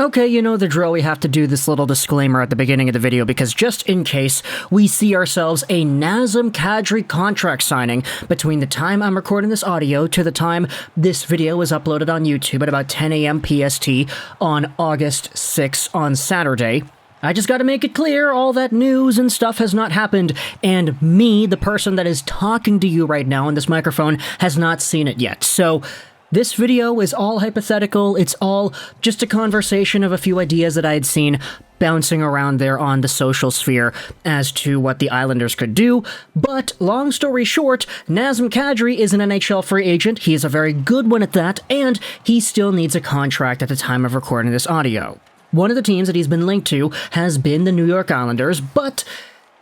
Okay, you know the drill, we have to do this little disclaimer at the beginning of the video because just in case we see ourselves a Nazem Kadri contract signing between the time I'm recording this audio to the time this video is uploaded on YouTube at about 10 a.m. PST on August 6 on Saturday. I just gotta make it clear, all that news and stuff has not happened, and me, the person that is talking to you right now on this microphone, has not seen it yet. So this video is all hypothetical, it's all just a conversation of a few ideas that I had seen bouncing around there on the social sphere as to what the Islanders could do, but long story short, Nazem Kadri is an NHL free agent, he is a very good one at that, and he still needs a contract at the time of recording this audio. One of the teams that he's been linked to has been the New York Islanders, but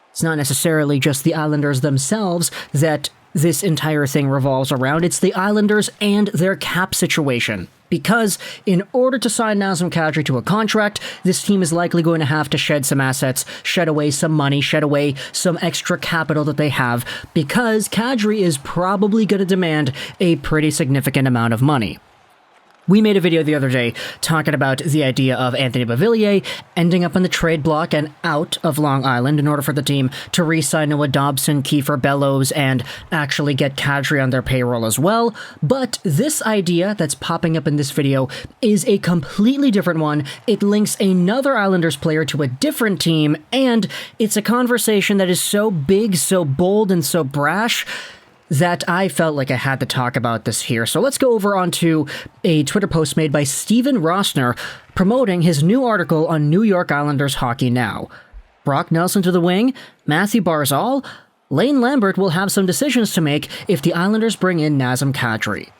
it's not necessarily just the Islanders themselves that this entire thing revolves around. It's the Islanders and their cap situation. Because in order to sign Nazem Kadri to a contract, this team is likely going to have to shed some assets, shed away some money, shed away some extra capital that they have, because Kadri is probably going to demand a pretty significant amount of money. We made a video the other day talking about the idea of Anthony Beauvillier ending up on the trade block and out of Long Island in order for the team to re-sign Noah Dobson, Kiefer Bellows, and actually get Kadri on their payroll as well. But this idea that's popping up in this video is a completely different one. It links another Islanders player to a different team, and it's a conversation that is so big, so bold, and so brash that I felt like I had to talk about this here. So let's go over onto a Twitter post made by Steven Rossner promoting his new article on New York Islanders Hockey Now. Brock Nelson to the wing, Matthew Barzal, Lane Lambert will have some decisions to make if the Islanders bring in Nazem Kadri.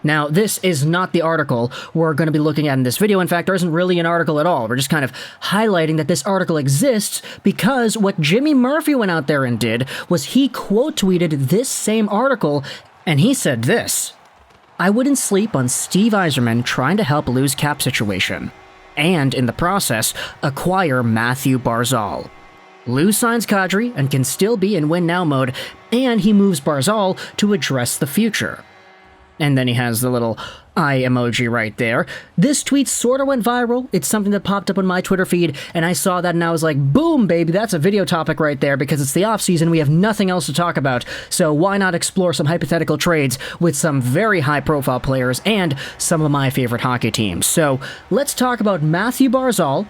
Now, this is not the article we're going to be looking at in this video. In fact, there isn't really an article at all. We're just kind of highlighting that this article exists because what Jimmy Murphy went out there and did was he quote-tweeted this same article, and he said this: "I wouldn't sleep on Steve Yzerman trying to help lose cap situation, and in the process, acquire Matthew Barzal. Lou signs Kadri and can still be in win-now mode, and he moves Barzal to address the future." And then he has the little eye emoji right there. This tweet sort of went viral. It's something that popped up on my Twitter feed, and I saw that and I was like, boom, baby, that's a video topic right there, because it's the off-season, we have nothing else to talk about, so why not explore some hypothetical trades with some very high-profile players and some of my favorite hockey teams. So let's talk about Matthew Barzal,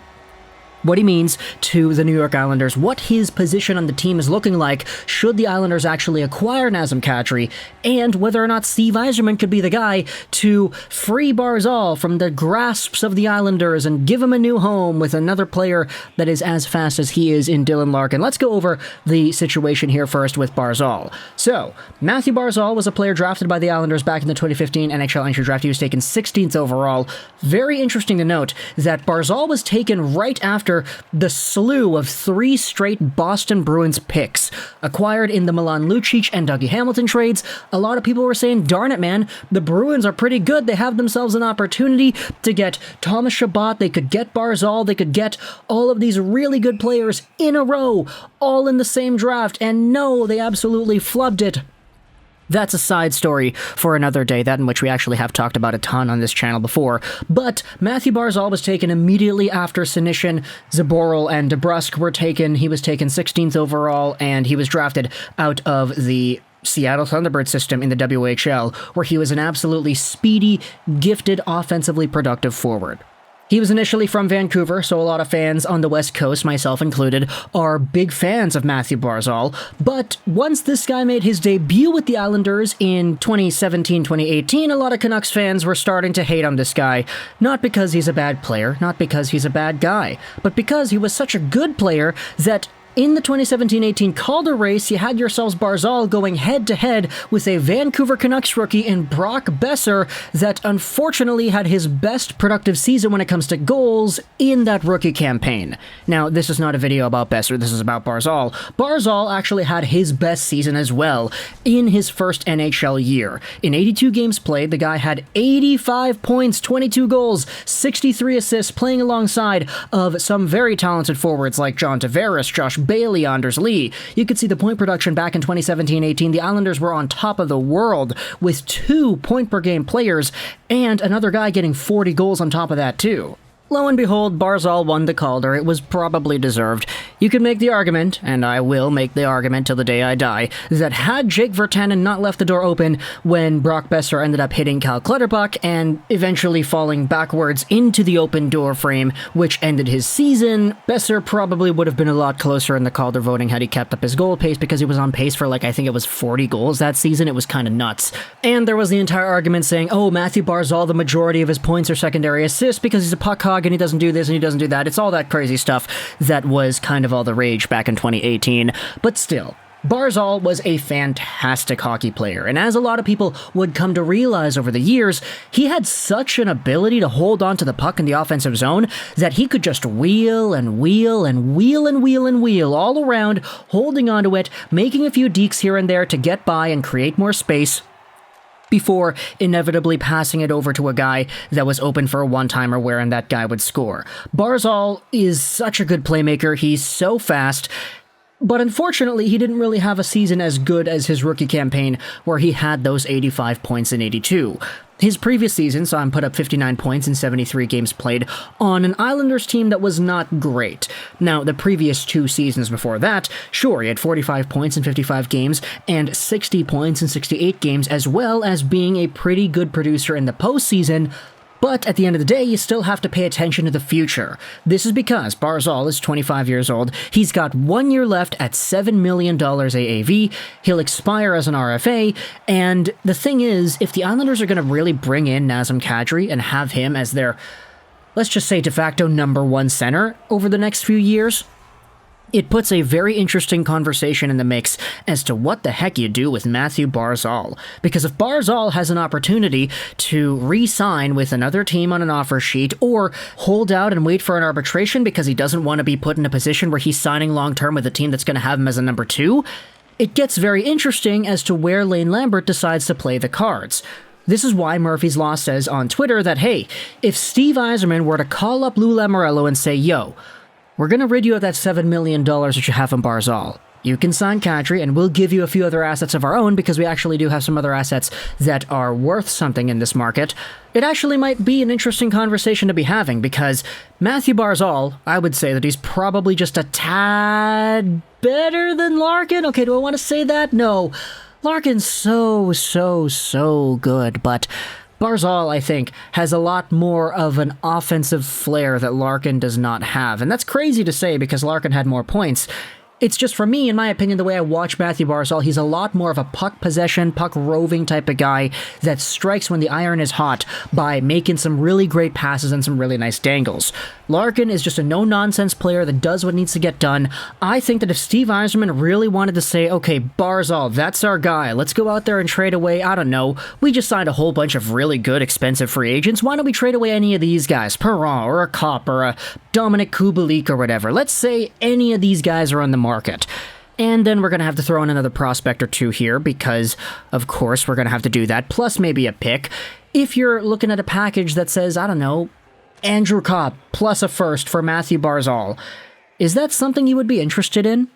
what he means to the New York Islanders, what his position on the team is looking like should the Islanders actually acquire Nazem Kadri, and whether or not Steve Yzerman could be the guy to free Barzal from the grasps of the Islanders and give him a new home with another player that is as fast as he is in Dylan Larkin. Let's go over the situation here first with Barzal. So, Matthew Barzal was a player drafted by the Islanders back in the 2015 NHL entry draft. He was taken 16th overall. Very interesting to note that Barzal was taken right after the slew of 3 straight Boston Bruins picks, acquired in the Milan Lucic and Dougie Hamilton trades. A lot of people were saying, darn it, man, the Bruins are pretty good. They have themselves an opportunity to get Thomas Chabot, they could get Barzal, they could get all of these really good players in a row, all in the same draft, and no, they absolutely flubbed it. That's a side story for another day, that in which we actually have talked about a ton on this channel before. But Matthew Barzal was taken immediately after Senyshyn, Zaboral, and DeBrusk were taken. He was taken 16th overall, and he was drafted out of the Seattle Thunderbird system in the WHL, where he was an absolutely speedy, gifted, offensively productive forward. He was initially from Vancouver, so a lot of fans on the West Coast, myself included, are big fans of Matthew Barzal, but once this guy made his debut with the Islanders in 2017-2018, a lot of Canucks fans were starting to hate on this guy, not because he's a bad player, not because he's a bad guy, but because he was such a good player that in the 2017-18 Calder race, you had yourselves Barzal going head-to-head with a Vancouver Canucks rookie in Brock Besser that unfortunately had his best productive season when it comes to goals in that rookie campaign. Now, this is not a video about Besser, this is about Barzal. Barzal actually had his best season as well in his first NHL year. In 82 games played, the guy had 85 points, 22 goals, 63 assists, playing alongside of some very talented forwards like John Tavares, Josh Bailey, Anders Lee. You could see the point production back in 2017-18. The Islanders were on top of the world with 2 point-per-game players and another guy getting 40 goals on top of that too. Lo and behold, Barzal won the Calder. It was probably deserved. You could make the argument, and I will make the argument till the day I die, that had Jake Virtanen not left the door open when Brock Besser ended up hitting Cal Clutterbuck and eventually falling backwards into the open door frame, which ended his season, Besser probably would have been a lot closer in the Calder voting had he kept up his goal pace, because he was on pace for I think it was 40 goals that season. It was kind of nuts. And there was the entire argument saying, oh, Matthew Barzal, the majority of his points are secondary assists because he's a puck hog and he doesn't do this and he doesn't do that. It's all that crazy stuff that was kind of all the rage back in 2018. But still, Barzal was a fantastic hockey player, and as a lot of people would come to realize over the years, he had such an ability to hold on to the puck in the offensive zone that he could just wheel and wheel and wheel and wheel and wheel all around, holding onto it, making a few dekes here and there to get by and create more space, before inevitably passing it over to a guy that was open for a one-timer wherein that guy would score. Barzal is such a good playmaker, he's so fast, but unfortunately he didn't really have a season as good as his rookie campaign where he had those 85 points in 82. His previous season saw him put up 59 points in 73 games played on an Islanders team that was not great. Now, the previous 2 seasons before that, sure, he had 45 points in 55 games and 60 points in 68 games, as well as being a pretty good producer in the postseason. But at the end of the day, you still have to pay attention to the future. This is because Barzal is 25 years old, he's got 1 year left at $7 million AAV, he'll expire as an RFA, and the thing is, if the Islanders are going to really bring in Nazem Kadri and have him as their, let's just say de facto number 1 center over the next few years, it puts a very interesting conversation in the mix as to what the heck you do with Matthew Barzal. Because if Barzal has an opportunity to re-sign with another team on an offer sheet, or hold out and wait for an arbitration because he doesn't want to be put in a position where he's signing long-term with a team that's going to have him as a number 2, it gets very interesting as to where Lane Lambert decides to play the cards. This is why Murphy's Law says on Twitter that, hey, if Steve Yzerman were to call up Lou Lamoriello and say, yo, we're going to rid you of that $7 million that you have on Barzal. You can sign Kadri, and we'll give you a few other assets of our own, because we actually do have some other assets that are worth something in this market. It actually might be an interesting conversation to be having, because Matthew Barzal, I would say that he's probably just a tad better than Larkin. Okay, do I want to say that? No. Larkin's so good, but Barzal, I think, has a lot more of an offensive flair that Larkin does not have. And that's crazy to say because Larkin had more points. It's just, for me, in my opinion, the way I watch Matthew Barzal, he's a lot more of a puck possession, puck roving type of guy that strikes when the iron is hot by making some really great passes and some really nice dangles. Larkin is just a no-nonsense player that does what needs to get done. I think that if Steve Yzerman really wanted to say, okay, Barzal, that's our guy, let's go out there and trade away, I don't know, we just signed a whole bunch of really good, expensive free agents, why don't we trade away any of these guys, Perron or a Kopp or a Dominic Kubalik or whatever. Let's say any of these guys are on the market. And then we're going to have to throw in another prospect or 2 here because, of course, we're going to have to do that, plus maybe a pick. If you're looking at a package that says, I don't know, Andrew Kopp plus a first for Matthew Barzal, is that something you would be interested in?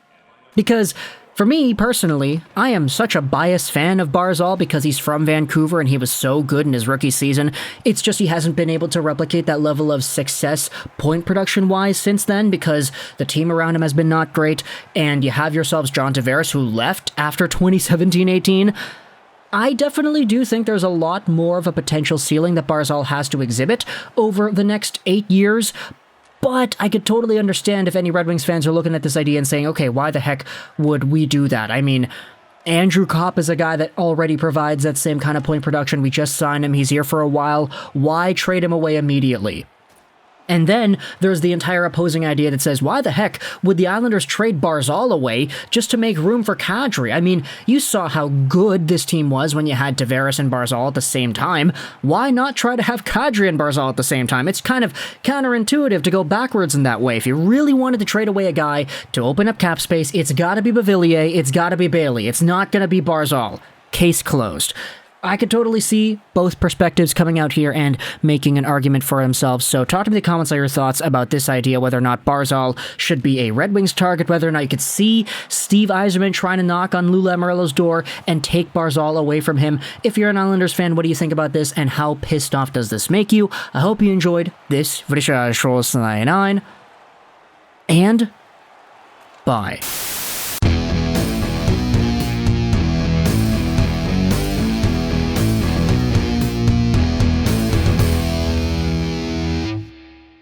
Because for me, personally, I am such a biased fan of Barzal because he's from Vancouver and he was so good in his rookie season. It's just he hasn't been able to replicate that level of success point production-wise since then because the team around him has been not great, and you have yourselves John Tavares, who left after 2017-18. I definitely do think there's a lot more of a potential ceiling that Barzal has to exhibit over the next 8 years, but I could totally understand if any Red Wings fans are looking at this idea and saying, okay, why the heck would we do that? I mean, Andrew Kopp is a guy that already provides that same kind of point production. We just signed him. He's here for a while. Why trade him away immediately? And then there's the entire opposing idea that says, why the heck would the Islanders trade Barzal away just to make room for Kadri? I mean, you saw how good this team was when you had Tavares and Barzal at the same time. Why not try to have Kadri and Barzal at the same time? It's kind of counterintuitive to go backwards in that way. If you really wanted to trade away a guy to open up cap space, it's got to be Beauvillier, it's got to be Bailey. It's not going to be Barzal. Case closed. I could totally see both perspectives coming out here and making an argument for themselves. So talk to me in the comments on your thoughts about this idea, whether or not Barzal should be a Red Wings target, whether or not you could see Steve Yzerman trying to knock on Lou Lamoriello's door and take Barzal away from him. If you're an Islanders fan, what do you think about this, and how pissed off does this make you? I hope you enjoyed this video, and bye.